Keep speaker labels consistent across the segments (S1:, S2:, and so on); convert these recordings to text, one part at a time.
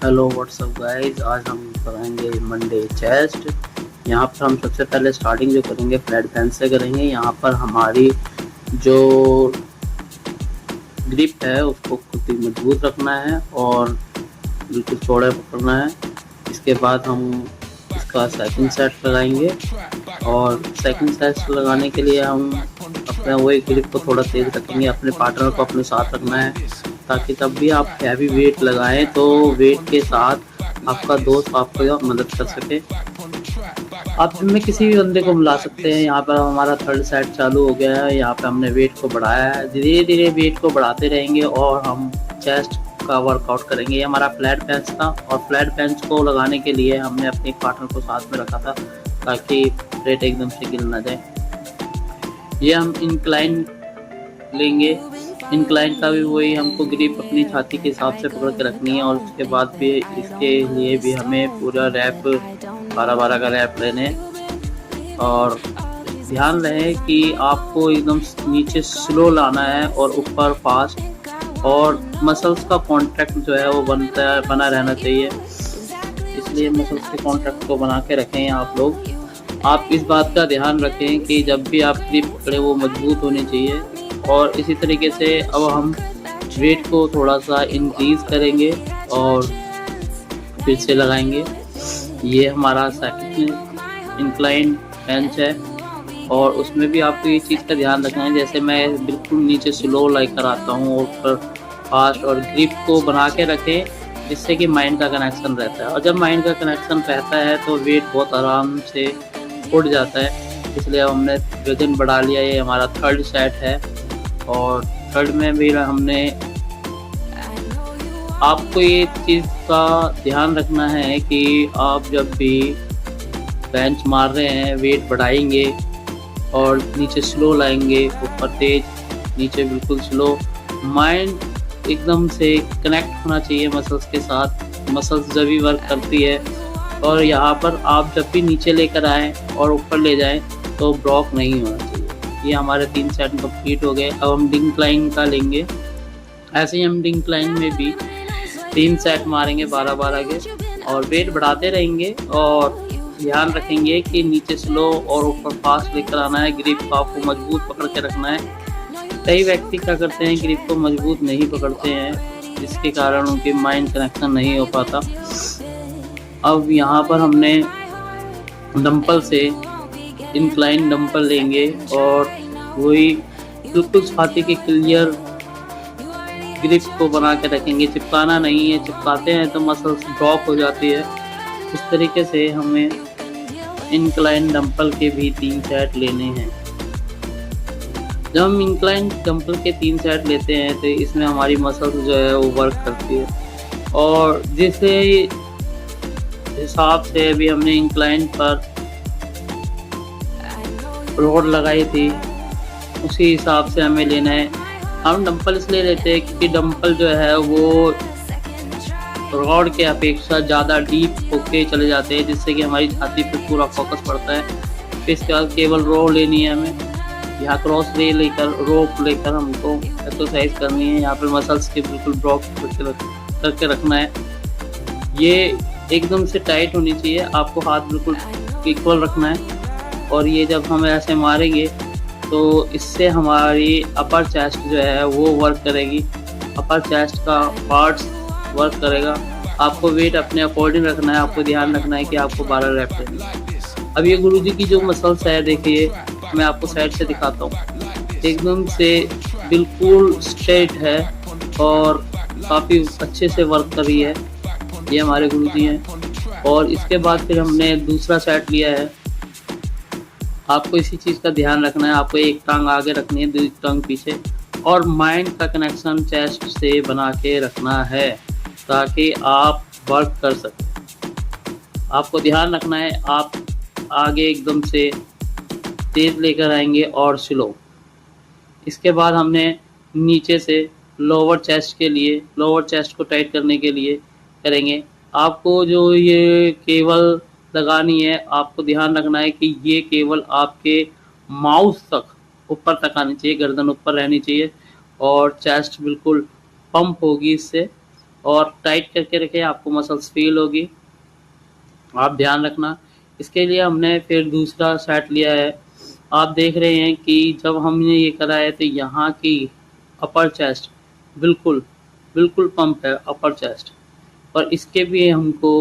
S1: Hello what's up guys, आज हम कराएंगे मंडे चेस्ट। यहाँ पर हम सबसे पहले स्टार्टिंग जो करेंगे फ्लैट बेंच से करेंगे। यहाँ पर हमारी जो ग्रिप है उसको खुद ही मजबूत रखना है और बिल्कुल चौड़ा पकड़ना है। इसके बाद हम इसका सेकंड सेट लगाएंगे और सेकंड सेट लगाने के लिए हम अपने वही ग्रिप को थोड़ा तेज रखेंगे। अपने पार्टनर को अपने साथ रखना है ताकि तब भी आप हैवी वेट लगाएं तो वेट के साथ आपका दोस्त आपको मदद कर सके। आप इनमें किसी भी बंदे को बुला सकते हैं। यहाँ पर हमारा थर्ड सेट चालू हो गया है। यहाँ पे हमने वेट को बढ़ाया है, धीरे धीरे वेट को बढ़ाते रहेंगे और हम चेस्ट का वर्कआउट करेंगे। ये हमारा फ्लैट बेंच था और फ्लैट बेंच को लगाने के लिए हमने अपने पार्टनर को साथ में रखा था ताकि प्लेट एकदम से गिर ना जाए। ये हम इंक्लाइन लेंगे। इंक्लाइन का भी वही, हमको ग्रिप अपनी छाती के हिसाब से पकड़ के रखनी है और उसके बाद भी इसके लिए भी हमें पूरा रैप 12-12 का रैप लेने। और ध्यान रहे कि आपको एकदम नीचे स्लो लाना है और ऊपर फास्ट, और मसल्स का कॉन्टैक्ट जो है वो बना रहना चाहिए। इसलिए मसल्स के कॉन्टैक्ट को बना के रखें आप लोग। आप इस बात का ध्यान रखें कि जब भी आप ग्रिप पकड़े वो मजबूत होनी चाहिए। और इसी तरीके से अब हम वेट को थोड़ा सा इंक्रीज करेंगे और फिर से लगाएंगे। ये हमारा सेकंड इंक्लाइन बेंच है और उसमें भी आपको ये चीज़ का ध्यान रखना है, जैसे मैं बिल्कुल नीचे स्लो लेकर आता हूँ और ऊपर फास्ट, और ग्रिप को बना के रखें जिससे कि माइंड का कनेक्शन रहता है। और जब माइंड का कनेक्शन रहता है तो वेट बहुत आराम से उड़ जाता है। इसलिए हमने वजन बढ़ा लिया। ये हमारा थर्ड सेट है और थर्ड में भी हमने, आपको ये चीज़ का ध्यान रखना है कि आप जब भी बेंच मार रहे हैं वेट बढ़ाएंगे और नीचे स्लो लाएंगे, ऊपर तेज, नीचे बिल्कुल स्लो। माइंड एकदम से कनेक्ट होना चाहिए मसल्स के साथ। मसल्स जब भी वर्क करती है, और यहाँ पर आप जब भी नीचे लेकर आएँ और ऊपर ले जाएं तो ब्लॉक नहीं होना चाहिए। ये हमारे 3 सेट कंप्लीट हो गए। अब हम डिक्लाइन का लेंगे। ऐसे ही हम डिक्लाइन में भी 3 सेट मारेंगे 12-12 के और वेट बढ़ाते रहेंगे और ध्यान रखेंगे कि नीचे स्लो और ऊपर फास्ट लेकर आना है। ग्रिप को आपको मजबूत पकड़ के रखना है। कई व्यक्ति क्या करते हैं, ग्रिप को मजबूत नहीं पकड़ते हैं जिसके कारण उनके माइंड कनेक्शन नहीं हो पाता। अब यहाँ पर हमने डंपल से इंक्लाइन डंपल लेंगे और वही बिल्कुल छाती के क्लियर ग्रिप को बना के रखेंगे। चिपकाना नहीं है, चिपकाते हैं तो मसल्स ड्रॉप हो जाती है। इस तरीके से हमें इंक्लाइन डंपल के भी 3 सेट लेने हैं। जब हम इंक्लाइन डंपल के 3 सेट लेते हैं तो इसमें हमारी मसल्स जो है वो वर्क करती है। और जिससे हिसाब से अभी हमने इंक्लाइन पर रोड लगाई थी उसी हिसाब से हमें लेना है। हम डंपल इसलिए लेते हैं क्योंकि डंपल जो है वो रॉड के अपेक्षा ज़्यादा डीप होके चले जाते हैं, जिससे कि हमारी छाती पे पूरा फोकस पड़ता है। फिर इसके बाद केवल रो लेनी है हमें। यहाँ क्रॉस रोप लेकर हमको एक्सरसाइज करनी है। यहाँ पे मसल्स के बिल्कुल ब्लॉक करके रखना है। ये एकदम से टाइट होनी चाहिए, आपको हाथ बिल्कुल इक्वल रखना है। और ये जब हम ऐसे मारेंगे तो इससे हमारी अपर चेस्ट जो है वो वर्क करेगी। अपर चेस्ट का पार्ट्स वर्क करेगा। आपको वेट अपने अकॉर्डिंग रखना है। आपको ध्यान रखना है कि आपको 12 रैप लेनी है। अब ये गुरुजी की जो मसल्स है, देखिए मैं आपको साइड से दिखाता हूँ। एकदम से बिल्कुल स्ट्रेट है और काफ़ी अच्छे से वर्क कर रही है। ये हमारे गुरुजी हैं। और इसके बाद फिर हमने दूसरा सेट लिया है। आपको इसी चीज़ का ध्यान रखना है। आपको एक टांग आगे रखनी है, दूसरी टांग पीछे, और माइंड का कनेक्शन चेस्ट से बना के रखना है ताकि आप वर्क कर सकें। आपको ध्यान रखना है, आप आगे एकदम से तेज लेकर आएंगे और स्लो। इसके बाद हमने नीचे से लोअर चेस्ट के लिए, लोअर चेस्ट को टाइट करने के लिए करेंगे। आपको जो ये केबल लगानी है, आपको ध्यान रखना है कि ये केवल आपके माउथ तक, ऊपर तक आनी चाहिए, गर्दन ऊपर रहनी चाहिए और चेस्ट बिल्कुल पंप होगी इससे। और टाइट करके रखें, आपको मसल्स फील होगी, आप ध्यान रखना। इसके लिए हमने फिर दूसरा सेट लिया है। आप देख रहे हैं कि जब हमने ये करा है तो यहाँ की अपर चेस्ट बिल्कुल बिल्कुल पंप है, अपर चेस्ट। और इसके भी हमको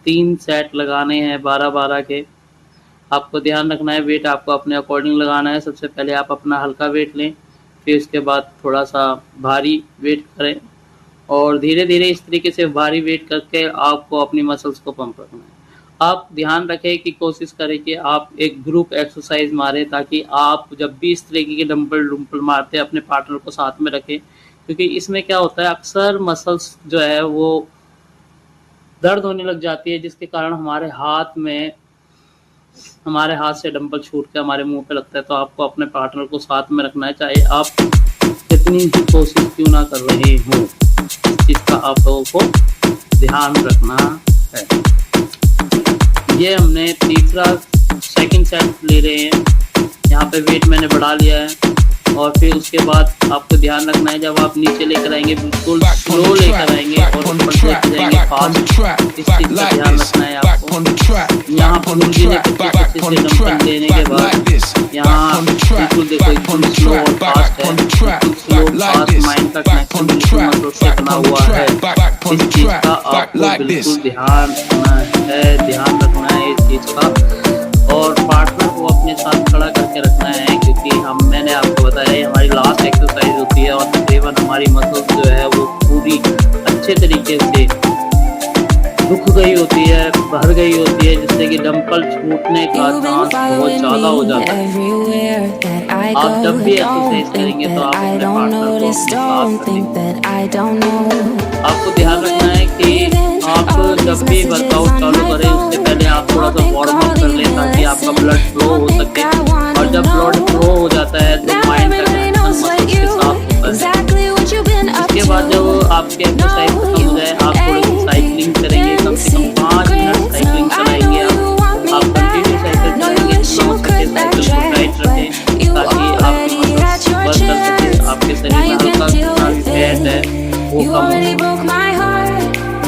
S1: 3 सेट लगाने हैं 12-12 के। आपको ध्यान रखना है, वेट आपको अपने अकॉर्डिंग लगाना है। सबसे पहले आप अपना हल्का वेट लें, फिर उसके बाद थोड़ा सा भारी वेट करें, और धीरे धीरे इस तरीके से भारी वेट करके आपको अपनी मसल्स को पंप रखना है। आप ध्यान रखें कि कोशिश करें कि आप एक ग्रुप एक्सरसाइज मारें, ताकि आप जब भी इस तरीके के डंपल मारते हैं अपने पार्टनर को साथ में रखें, क्योंकि इसमें क्या होता है, अक्सर मसल्स जो है वो दर्द होने लग जाती है, जिसके कारण हमारे हाथ से डंपल छूट के हमारे मुंह पे लगता है। तो आपको अपने पार्टनर को साथ में रखना है, चाहे आप कितनी भी कोशिश क्यों ना कर रहे हो। इस चीज़ का आप लोगों को ध्यान रखना है। ये हमने तीसरा सेकंड सेट ले रहे हैं। यहाँ पे वेट मैंने बढ़ा लिया है, और फिर उसके बाद आपको ध्यान रखना है, जब आप नीचे लेकर आएंगे बिल्कुल स्लो लेकर आएंगे और ऊपर से लेकर जाएंगे फास्ट। इस चीज़ का ध्यान रखना है आपको। यहाँ पर डंपल लेने के बाद यहाँ बिल्कुल देखो एकदम स्लो और फास्ट है, बिल्कुल स्लो फास्ट माइंड का कनेक्शन बिल्कुल मसल्स से बना हुआ है। इस चीज़ का आपको बिल्कुल ध्यान रखना है इस चीज़ का। और पार्टनर को अपने साथ खड़ा करके रखना है, क्योंकि मैंने आपको बताया हमारी लास्ट एक्सरसाइज होती है, और तकरीबन हमारी मसल्स जो है वो पूरी अच्छे तरीके से रुक गई होती है, भर गई होती है, जिससे कि डंपल छूटने का चांस बहुत ज़्यादा हो जाता है। आप जब भी एक्सरसाइज करेंगे तो आप अपने पार्टनर को साथ रखेंगे। आपको ध्यान रखना है कि आप जब भी वर्कआउट चालू करें उससे पहले आप थोड़ा सा वार्म अप कर लें, ताकि आपका ब्लड फ्लो हो सके। और जब ब्लड फ्लो हो जाता है तो माइंड का कनेक्शन मसल्स के साथ होता है। इसके बाद जब आपकी एक्सरसाइज खत्म हो जाए, आप थोड़ी सी साइकिलिंग करेंगे, कम से कम 5 मिनट साइकिलिंग चलाएंगे। आप कंटिन्यू साइकिल चलाएंगे, साइकिल को टाइट रखें, ताकि आपकी मसल्स वर्क कर सके, आपके शरीर में हल्का जितना भी फैट है वो कम हो।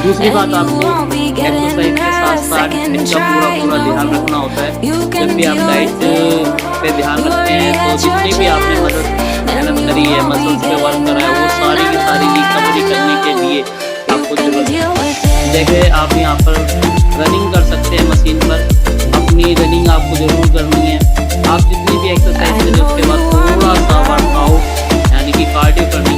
S1: दूसरी बात, आपको एक्सरसाइज के साथ साथ इसका पूरा ध्यान रखना होता है। जब भी आप डाइट पे ध्यान रखते हैं तो जितनी भी आपने मेहनत करी है, मसल्स पे वर्क करा है, वो सारी की सारी रिकवरी करने के लिए आपको जरूरत है। देखिए आप यहाँ पर रनिंग कर सकते हैं मशीन पर, अपनी रनिंग आपको जरूर करनी है। आप जितनी भी एक्सरसाइज करें उसके बाद थोड़ा सा वर्कआउट यानी कि कार्डियो करना